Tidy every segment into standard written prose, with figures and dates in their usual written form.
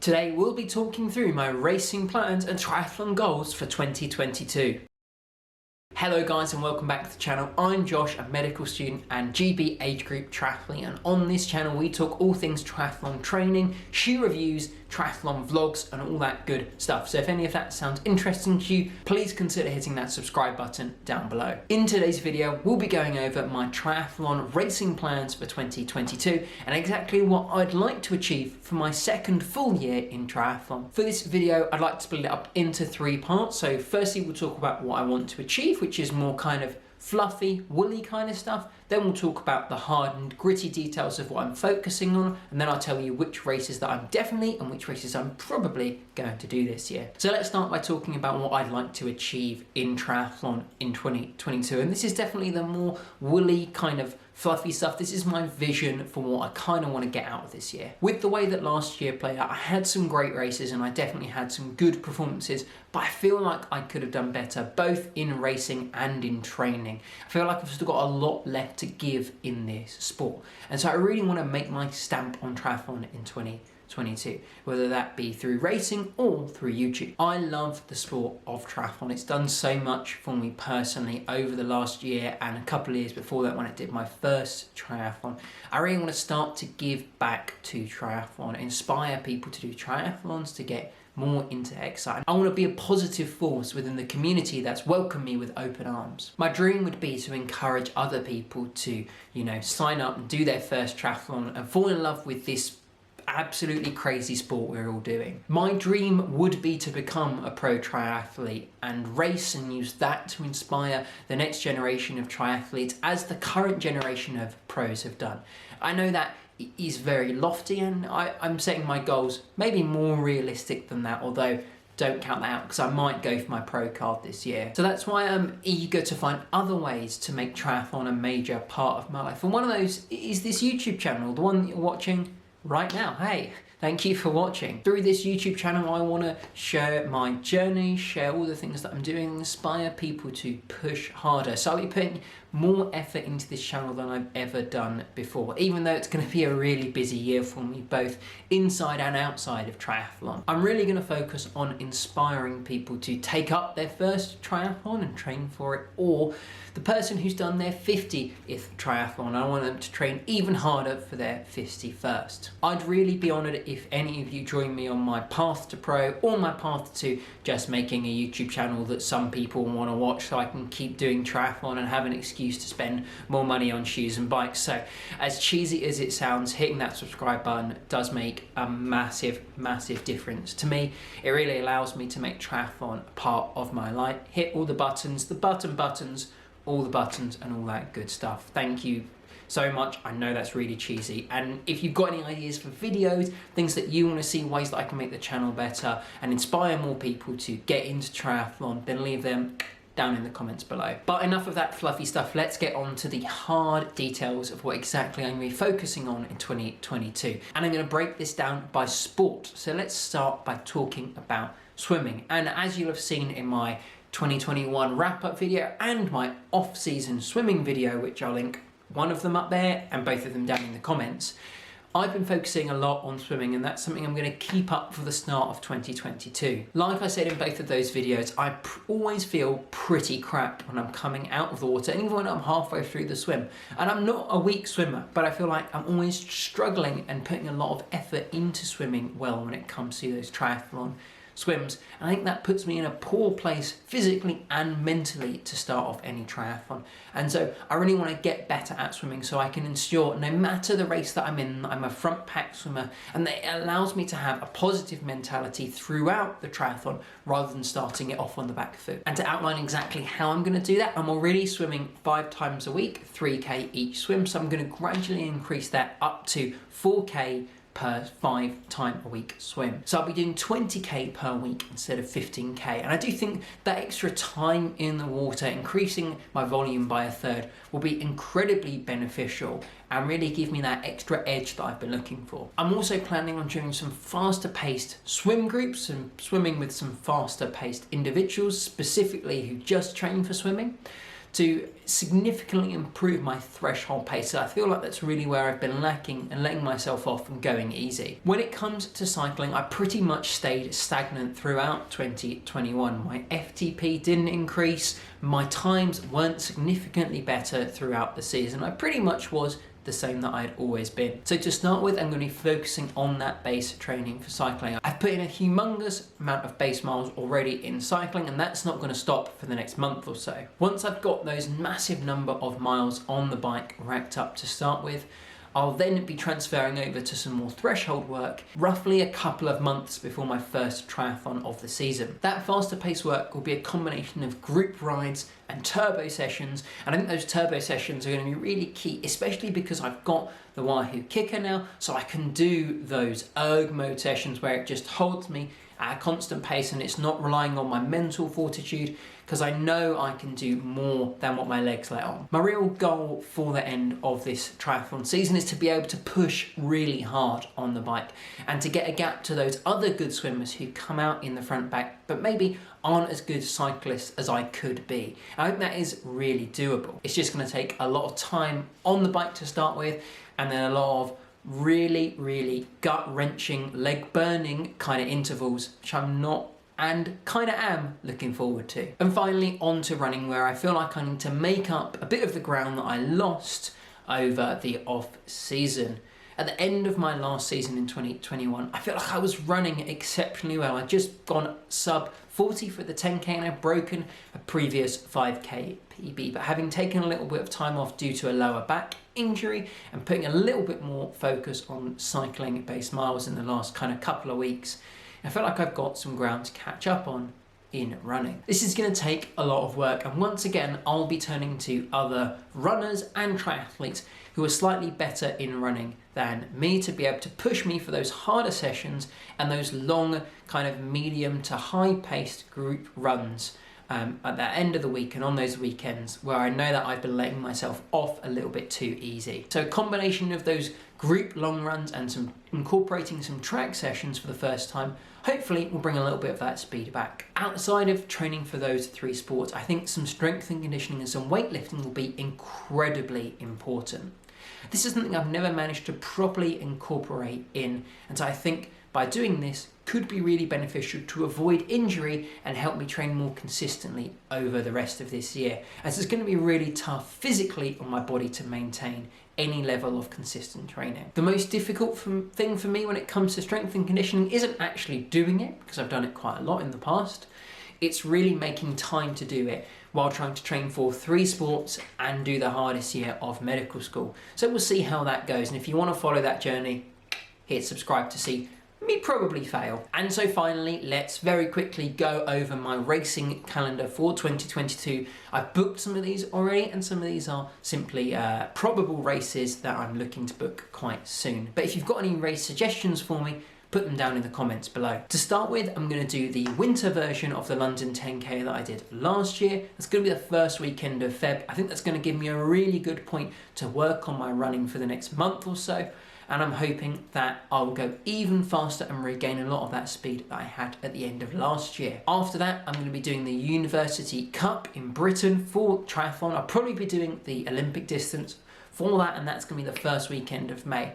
Today we'll be talking through my racing plans and triathlon goals for 2022. Hello guys and welcome back to the channel. I'm Josh, a medical student and GB age group triathlete, and on this channel we talk all things triathlon training, shoe reviews, triathlon vlogs and all that good stuff. So if any of that sounds interesting to you, please consider hitting that subscribe button down below. In today's video we'll be going over my triathlon racing plans for 2022 and exactly what I'd like to achieve for my second full year in triathlon. For this video I'd like to split it up into three parts. So firstly we'll talk about what I want to achieve, which is more kind of fluffy, woolly kind of stuff. Then we'll talk about the hard and gritty details of what I'm focusing on, and then I'll tell you which races that I'm definitely and which races I'm probably going to do this year. So let's start by talking about what I'd like to achieve in triathlon in 2022, and this is definitely the more woolly kind of fluffy stuff. This is my vision for what I kind of want to get out of this year. With the way that last year played out, I had some great races and I definitely had some good performances, but I feel like I could have done better both in racing and in training. I feel like I've still got a lot left to give in this sport, and so I really want to make my stamp on triathlon in 2022, whether that be through racing or through YouTube. I love the sport of triathlon. It's done so much for me personally over the last year and a couple of years before that when I did my first triathlon. I really want to start to give back to triathlon, inspire people to do triathlons, to get more into exercise. I want to be a positive force within the community that's welcomed me with open arms. My dream would be to encourage other people to, sign up and do their first triathlon and fall in love with this absolutely crazy sport we're all doing. My dream would be to become a pro triathlete and race and use that to inspire the next generation of triathletes as the current generation of pros have done. I know that is very lofty and I'm setting my goals maybe more realistic than that, although don't count that out because I might go for my pro card this year. So that's why I'm eager to find other ways to make triathlon a major part of my life. And one of those is this YouTube channel, the one that you're watching right now. Hey, thank you for watching. Through this YouTube channel I want to share my journey, share all the things that I'm doing, inspire people to push harder. So I'll be putting more effort into this channel than I've ever done before, even though it's going to be a really busy year for me both inside and outside of triathlon. I'm really going to focus on inspiring people to take up their first triathlon and train for it, or the person who's done their 50th triathlon. I want them to train even harder for their 51st. I'd really be honoured if any of you join me on my path to pro or my path to just making a YouTube channel that some people want to watch so I can keep doing triathlon and have an excuse to spend more money on shoes and bikes. So as cheesy as it sounds, hitting that subscribe button does make a massive difference to me. It really allows me to make triathlon a part of my life. Hit all the buttons, all the buttons and all that good stuff. Thank you so much. I know that's really cheesy, and if you've got any ideas for videos, things that you want to see, ways that I can make the channel better and inspire more people to get into triathlon, then leave them down in the comments below. But enough of that fluffy stuff, let's get on to the hard details of what exactly I'm going to be focusing on in 2022. And I'm going to break this down by sport. So let's start by talking about swimming. And as you'll have seen in my 2021 wrap-up video and my off-season swimming video, which I'll link one of them up there and both of them down in the comments, I've been focusing a lot on swimming, and that's something I'm going to keep up for the start of 2022. Like I said in both of those videos, I always feel pretty crap when I'm coming out of the water, and even when I'm halfway through the swim. And I'm not a weak swimmer, but I feel like I'm always struggling and putting a lot of effort into swimming well when it comes to those triathlon swims, and I think that puts me in a poor place physically and mentally to start off any triathlon. And so I really want to get better at swimming so I can ensure no matter the race that I'm in, I'm a front pack swimmer, and that it allows me to have a positive mentality throughout the triathlon rather than starting it off on the back foot. And to outline exactly how I'm going to do that, I'm already swimming 5 times a week, 3k each swim, so I'm going to gradually increase that up to 4k per 5-time-a-week swim. So I'll be doing 20k per week instead of 15k, and I do think that extra time in the water, increasing my volume by a third, will be incredibly beneficial and really give me that extra edge that I've been looking for. I'm also planning on doing some faster paced swim groups and swimming with some faster paced individuals specifically who just train for swimming. to significantly improve my threshold pace. So I feel like that's really where I've been lacking and letting myself off and going easy. When it comes to cycling, I pretty much stayed stagnant throughout 2021. My FTP didn't increase, my times weren't significantly better throughout the season. I pretty much was the same that I had always been. So to start with, I'm going to be focusing on that base training for cycling. I've put in a humongous amount of base miles already in cycling, and that's not going to stop for the next month or so. Once I've got those massive number of miles on the bike racked up to start with, I'll then be transferring over to some more threshold work, roughly a couple of months before my first triathlon of the season. That faster pace work will be a combination of group rides and turbo sessions, and I think those turbo sessions are going to be really key, especially because I've got the Wahoo kicker now, so I can do those erg mode sessions where it just holds me at a constant pace and it's not relying on my mental fortitude, because I know I can do more than what my legs let on. My real goal for the end of this triathlon season is to be able to push really hard on the bike and to get a gap to those other good swimmers who come out in the front back but maybe aren't as good cyclists as I could be. I think that is really doable. It's just going to take a lot of time on the bike to start with, and then a lot of really gut-wrenching, leg-burning kind of intervals, which I'm not and kind of am looking forward to. And finally, on to running, where I feel like I need to make up a bit of the ground that I lost over the off-season. At the end of my last season in 2021, I feel like I was running exceptionally well. I'd just gone sub 40 for the 10K and I'd broken a previous 5K PB. But having taken a little bit of time off due to a lower back injury and putting a little bit more focus on cycling base miles in the last kind of couple of weeks, I feel like I've got some ground to catch up on in running. This is going to take a lot of work, and once again I'll be turning to other runners and triathletes who are slightly better in running than me to be able to push me for those harder sessions and those long kind of medium to high paced group runs at the end of the week and on those weekends where I know that I've been letting myself off a little bit too easy. So a combination of those group long runs and some incorporating some track sessions for the first time hopefully will bring a little bit of that speed back. Outside of training for those three sports, I think some strength and conditioning and some weightlifting will be incredibly important. This is something I've never managed to properly incorporate in, and so I think by doing this could be really beneficial to avoid injury and help me train more consistently over the rest of this year, as it's going to be really tough physically on my body to maintain any level of consistent training. The most difficult thing for me when it comes to strength and conditioning isn't actually doing it, because I've done it quite a lot in the past. It's really making time to do it while trying to train for three sports and do the hardest year of medical school. So we'll see how that goes, and if you want to follow that journey, hit subscribe to see me probably fail. And so finally, let's very quickly go over my racing calendar for 2022. I've booked some of these already, and some of these are simply probable races that I'm looking to book quite soon. But if you've got any race suggestions for me, put them down in the comments below. To start with, I'm going to do the winter version of the London 10K that I did last year. It's going to be the first weekend of Feb. I think that's going to give me a really good point to work on my running for the next month or so. And I'm hoping that I'll go even faster and regain a lot of that speed that I had at the end of last year. After that, I'm going to be doing the University Cup in Britain for triathlon. I'll probably be doing the Olympic distance for that, and that's going to be the first weekend of May.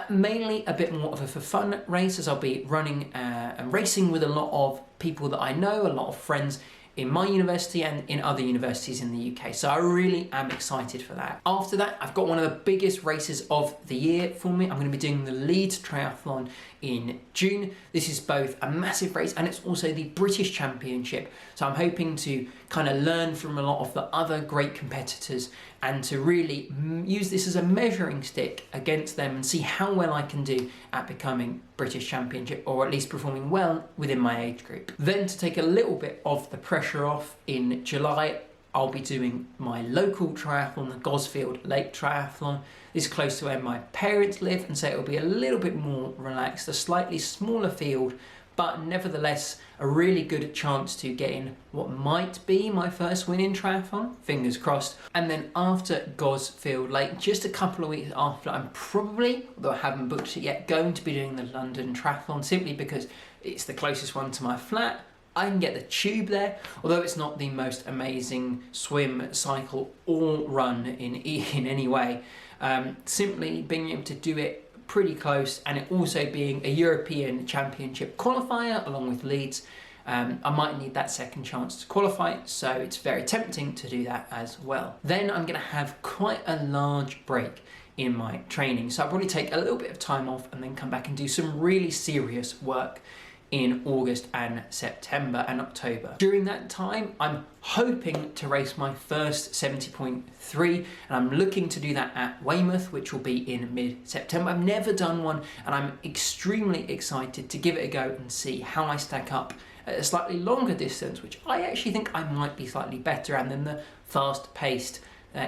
Mainly a bit more of a for fun race, as I'll be running and racing with a lot of people that I know, a lot of friends in my university and in other universities in the UK. So I really am excited for that. After that, I've got one of the biggest races of the year for me. I'm going to be doing the Leeds Triathlon in June. This is both a massive race and it's also the British Championship. So I'm hoping to kind of learn from a lot of the other great competitors and to really use this as a measuring stick against them and see how well I can do at becoming British Championship, or at least performing well within my age group. Then, to take a little bit of the pressure off, in July I'll be doing my local triathlon, the Gosfield Lake Triathlon. This is close to where my parents live, and so it'll be a little bit more relaxed, a slightly smaller field, but nevertheless a really good chance to get in what might be my first win in triathlon, fingers crossed. And then after Gosfield Lake, just a couple of weeks after, I'm probably, although I haven't booked it yet, going to be doing the London Triathlon, simply because it's the closest one to my flat, I can get the tube there, although it's not the most amazing swim, cycle or run in any way. Simply being able to do it pretty close, and it also being a European Championship qualifier along with Leeds, I might need that second chance to qualify, so it's very tempting to do that as well. Then I'm going to have quite a large break in my training, so I'll probably take a little bit of time off and then come back and do some really serious work in August and September and October. During that time, I'm hoping to race my first 70.3, and I'm looking to do that at Weymouth, which will be in mid-September. I've never done one, and I'm extremely excited to give it a go and see how I stack up at a slightly longer distance, which I actually think I might be slightly better at than the fast-paced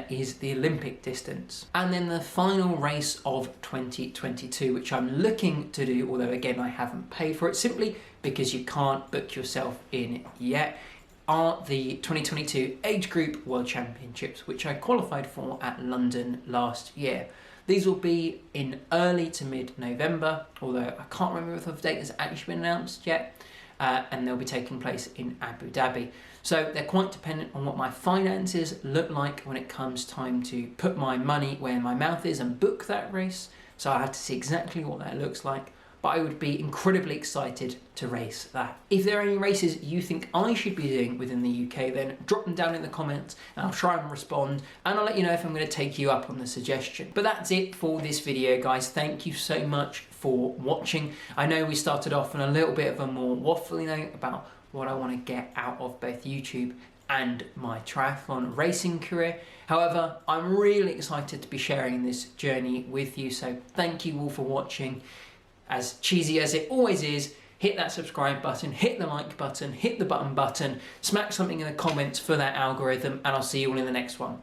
is the Olympic distance. And then the final race of 2022, which I'm looking to do, although again I haven't paid for it simply because you can't book yourself in yet, are the 2022 Age Group World Championships, which I qualified for at London last year. These will be in early to mid-November, although I can't remember if the date has actually been announced yet. And they'll be taking place in Abu Dhabi. So they're quite dependent on what my finances look like when it comes time to put my money where my mouth is and book that race. So I have to see exactly what that looks like, but I would be incredibly excited to race that. If there are any races you think I should be doing within the UK, then drop them down in the comments and I'll try and respond, and I'll let you know if I'm going to take you up on the suggestion. But that's it for this video, guys. Thank you so much for watching. I know we started off on a little bit of a more waffly note about what I want to get out of both YouTube and my triathlon racing career. However, I'm really excited to be sharing this journey with you, so thank you all for watching. As cheesy as it always is, hit that subscribe button, hit the like button, hit the button, smack something in the comments for that algorithm, and I'll see you all in the next one.